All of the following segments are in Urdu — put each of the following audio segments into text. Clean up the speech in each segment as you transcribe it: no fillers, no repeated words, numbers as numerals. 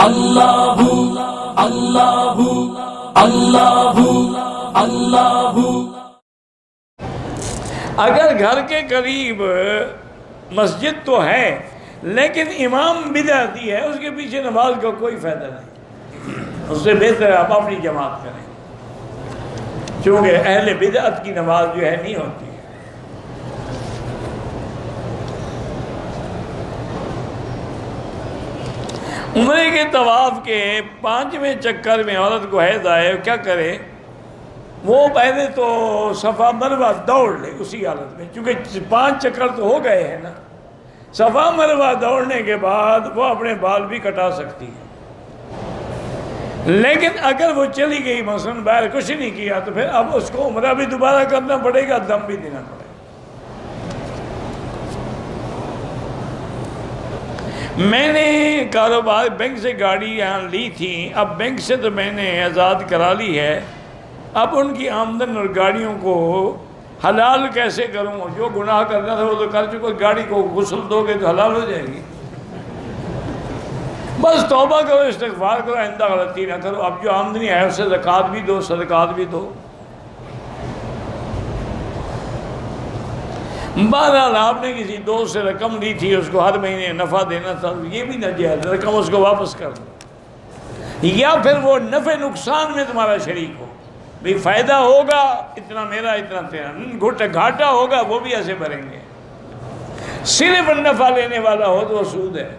اللہ اللہ اللہ اللہ۔ اگر گھر کے قریب مسجد تو ہے لیکن امام بدعتی ہے، اس کے پیچھے نماز کا کوئی فائدہ نہیں، اس سے بہتر ہے آپ اپنی جماعت کریں، چونکہ اہل بدعت کی نماز جو ہے نہیں ہوتی ہے۔ عمرے کے طواف کے 5ویں چکر میں عورت کو حیض آئے، کیا کرے؟ وہ پہلے تو صفا مروہ دوڑ لے اسی حالت میں، چونکہ 5 چکر تو ہو گئے ہیں نا۔ صفا مروہ دوڑنے کے بعد وہ اپنے بال بھی کٹا سکتی ہے، لیکن اگر وہ چلی گئی مثلا باہر کچھ نہیں کیا تو پھر اب اس کو عمرہ بھی دوبارہ کرنا پڑے گا، دم بھی دینا پڑے گا۔ میں نے کاروبار بینک سے گاڑی یہاں لی تھی، اب بینک سے تو میں نے آزاد کرا لی ہے، اب ان کی آمدن اور گاڑیوں کو حلال کیسے کروں؟ جو گناہ کرنا تھا وہ تو کر چکا، گاڑی کو غسل دو گے تو حلال ہو جائے گی۔ بس توبہ کرو، استغفار کرو، آئندہ غلطی نہ کرو۔ اب جو آمدنی ہے اسے زکوٰۃ بھی دو، صدقات بھی دو۔ بہرحال آپ نے کسی دوست سے رقم لی تھی، اس کو ہر مہینے نفع دینا تھا، یہ بھی ناجائز، رقم اس کو واپس کر دو، یا پھر وہ نفع نقصان میں تمہارا شریک ہو، بھی فائدہ ہوگا اتنا میرا اتنا تیرا، گھاٹا ہوگا وہ بھی ایسے بھریں گے۔ صرف نفع لینے والا ہو تو وہ سود ہے۔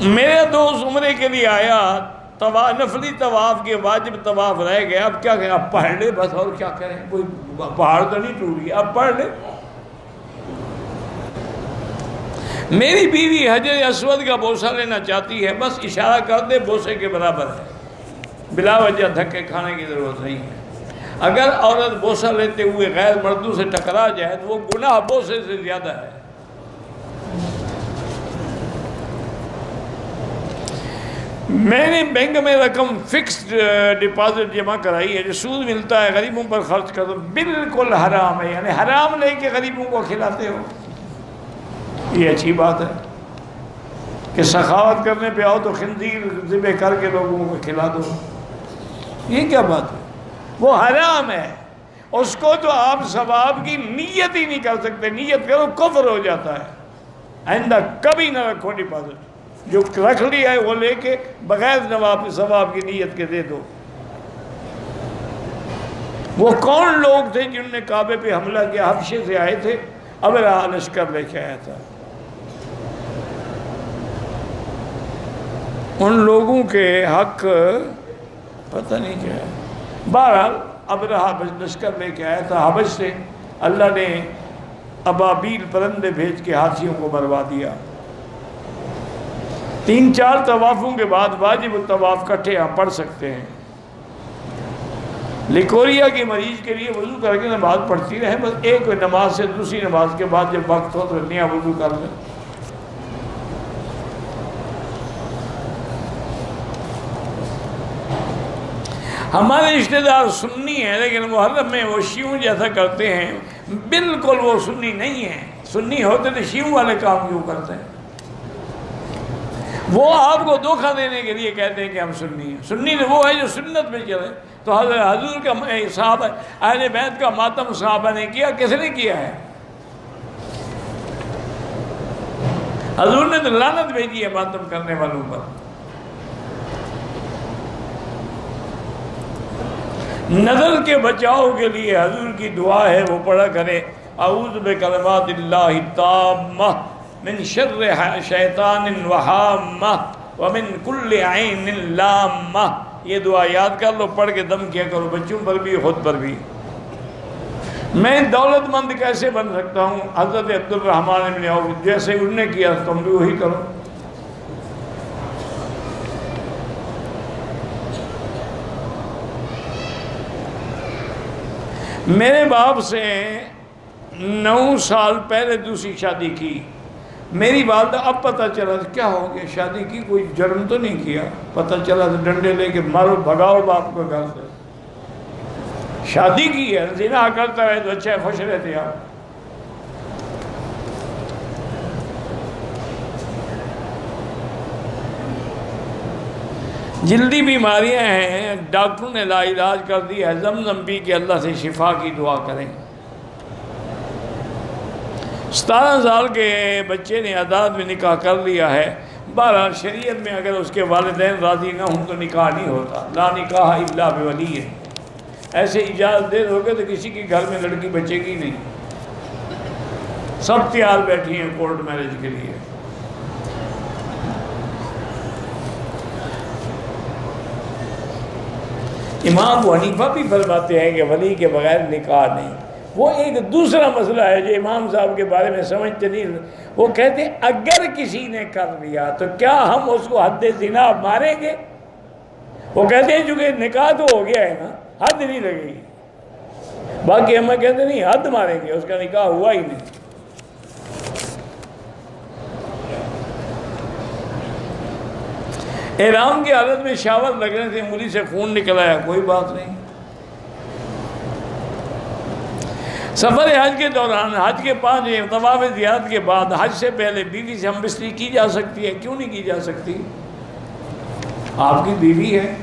میرا دوست عمرے کے لیے آیا، نفلی طواف کے واجب طواف رہ گیا، اب کیا کریں؟ اب پڑھ لے بس، اور کیا کریں؟ کوئی پہاڑ تو نہیں ٹوٹ گیا، اب پڑھ لے۔ میری بیوی حجر اسود کا بوسہ لینا چاہتی ہے، بس اشارہ کر دے بوسے کے برابر ہے، بلا وجہ دھکے کھانے کی ضرورت نہیں ہے۔ اگر عورت بوسہ لیتے ہوئے غیر مردوں سے ٹکرا جائے تو وہ گناہ بوسے سے زیادہ ہے۔ میں نے بینک میں رقم فکسڈ ڈپازٹ جمع کرائی ہے، جو سود ملتا ہے غریبوں پر خرچ کر دو، بالکل حرام ہے، یعنی حرام لے کے غریبوں کو کھلاتے ہو۔ یہ اچھی بات ہے کہ سخاوت کرنے پہ آؤ تو خنزیر ذبح کر کے لوگوں کو کھلا دو، یہ کیا بات ہے؟ وہ حرام ہے، اس کو تو آپ ثواب کی نیت ہی نہیں کر سکتے، نیت کرو کفر ہو جاتا ہے۔ آئندہ کبھی نہ رکھو ڈپازٹ، جو رکھ لیا ہے وہ لے کے بغیر ثواب کی نیت کے دے دو۔ وہ کون لوگ تھے جنہوں نے کعبے پہ حملہ کیا؟ حبشے سے آئے تھے، ابرہہ لشکر لے کے آیا تھا۔ ان لوگوں کے حق پتہ نہیں کیا ہے، بہرحال ابرہہ لشکر لے کے آیا تھا حبش سے، اللہ نے ابابیل پرندے بھیج کے ہاتھیوں کو مروا دیا۔ 3-4 طوافوں کے بعد واجب الطواف کٹھے آپ پڑھ سکتے ہیں۔ لیکوریا کی مریض کے لیے وضو کر کے نماز پڑھتی رہے، بس ایک نماز سے دوسری نماز کے بعد جب وقت ہو تو نیا وضو کر لیں۔ ہمارے رشتہ دار سنی ہیں لیکن محرم میں وہ شیعوں جیسا کرتے ہیں، بالکل وہ سنی نہیں ہیں۔ سنی ہوتے تو شیعوں والے کام کیوں کرتے ہیں؟ وہ آپ کو دھوکہ دینے کے لیے کہتے ہیں کہ ہم سنی ہیں۔ سنی تو وہ ہے جو سنت پہ چلے۔ تو حضور کا صحابہ اہل بیت کا ماتم صحابہ نے کیا، کس نے کیا ہے؟ حضور نے تو لعنت بھیجی ہے ماتم کرنے والوں پر۔ نظر کے بچاؤ کے لیے حضور کی دعا ہے، وہ پڑھا کرے، اعوذ بکلمات اللہ التامہ من شر شیطان وہامہ ومن کل عین لامہ۔ یہ دعا یاد کر لو، پڑھ کے دم کیا کرو، بچوں پر بھی خود پر بھی۔ میں دولت مند کیسے بن سکتا ہوں؟ حضرت عبد الرحمن بن عوف جیسے انہوں نے کیا تم بھی وہی کرو۔ میرے باپ سے 9 سال پہلے دوسری شادی کی، میری والدہ اب پتہ چلا تو کیا ہو گیا، شادی کی، کوئی جرم تو نہیں کیا، پتہ چلا تو ڈنڈے لے کے مارو، بھگاؤ باپ کو گھر سے۔ شادی کی ہے، زنا کرتا ہے تو اچھا خوش رہتے آپ۔ جلدی بیماریاں ہیں، ڈاکٹروں نے لا علاج کر دی ہے، زمزم پی کے اللہ سے شفا کی دعا کریں۔ 17 سال کے بچے نے عدالت میں نکاح کر لیا ہے، بہرحال شریعت میں اگر اس کے والدین راضی نہ ہوں تو نکاح نہیں ہوتا، لا نکاح الا بولی ہے۔ ایسے اجازت دے دو گے تو کسی کے گھر میں لڑکی بچے گی نہیں، سب تیار بیٹھی ہیں کورٹ میرج کے لیے۔ امام ابو حنیفہ بھی فرماتے ہیں کہ ولی کے بغیر نکاح نہیں۔ وہ ایک دوسرا مسئلہ ہے جو امام صاحب کے بارے میں سمجھتے نہیں، وہ کہتے ہیں اگر کسی نے کر لیا تو کیا ہم اس کو حد زنا ماریں گے؟ وہ کہتے ہیں چونکہ نکاح تو ہو گیا ہے نا، حد نہیں لگے گی۔ باقی ہمیں کہتے نہیں حد ماریں گے، اس کا نکاح ہوا ہی نہیں۔ احرام کی حالت میں شاور لگنے سے انگلی سے خون نکل آیا، کوئی بات نہیں۔ سفر حج کے دوران، حج کے 5 طواف زیارت کے بعد، حج سے پہلے بیوی سے ہم بستری کی جا سکتی ہے؟ کیوں نہیں کی جا سکتی؟ آپ کی بیوی ہے۔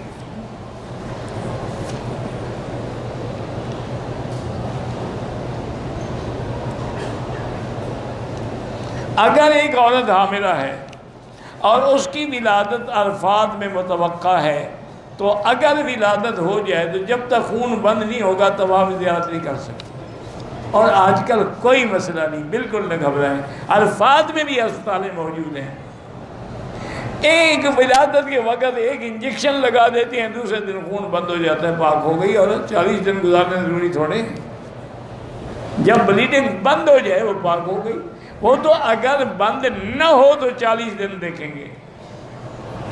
اگر ایک عورت حاملہ ہے اور اس کی ولادت عرفات میں متوقع ہے تو اگر ولادت ہو جائے تو جب تک خون بند نہیں ہوگا طواف زیارت نہیں کر سکتی۔ اور آج کل کوئی مسئلہ نہیں، بالکل نہ گھبرائیں، عرفات میں بھی ہسپتالیں موجود ہیں۔ ایک ولادت کے وقت ایک انجیکشن لگا دیتے ہیں، دوسرے دن خون بند ہو جاتا ہے، پاک ہو گئی۔ اور 40 دن گزارنے ضروری تھوڑے، جب بلیڈنگ بند ہو جائے وہ پاک ہو گئی۔ وہ تو اگر بند نہ ہو تو 40 دن دیکھیں گے۔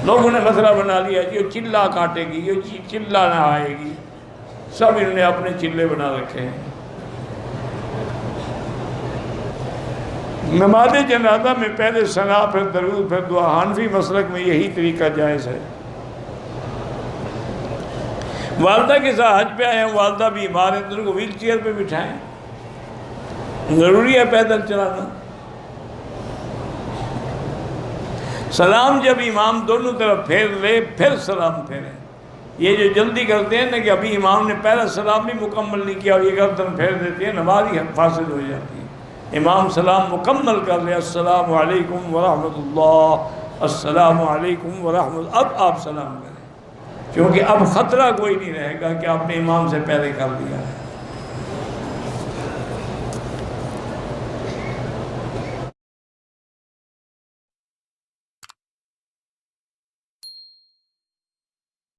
لوگوں نے مسئلہ بنا لیا یہ چلہ کاٹے گی، یہ چلہ نہ آئے گی، سب انہوں نے اپنے چلے بنا رکھے ہیں۔ نماز جنازہ میں پہلے ثنا پھر درود پھر دعا، حنفی مسلک میں یہی طریقہ جائز ہے۔ والدہ کے ساتھ حج پہ آئے ہیں، والدہ بیمار ہیں تو ان کو ویل چیئر پہ بٹھائیں، ضروری ہے پیدل چلانا۔ سلام جب امام دونوں طرف پھیر لے پھر سلام پھیریں۔ یہ جو جلدی کرتے ہیں نا کہ ابھی امام نے پہلا سلام بھی مکمل نہیں کیا اور یہ گردن پھیر دیتے ہیں، نماز ہی فاسد ہو جاتی ہے۔ امام سلام مکمل کر لے، السلام علیکم ورحمۃ اللہ، السلام علیکم ورحمۃ، اب آپ سلام کریں، کیونکہ اب خطرہ کوئی نہیں رہے گا کہ آپ نے امام سے پہلے کر دیا ہے۔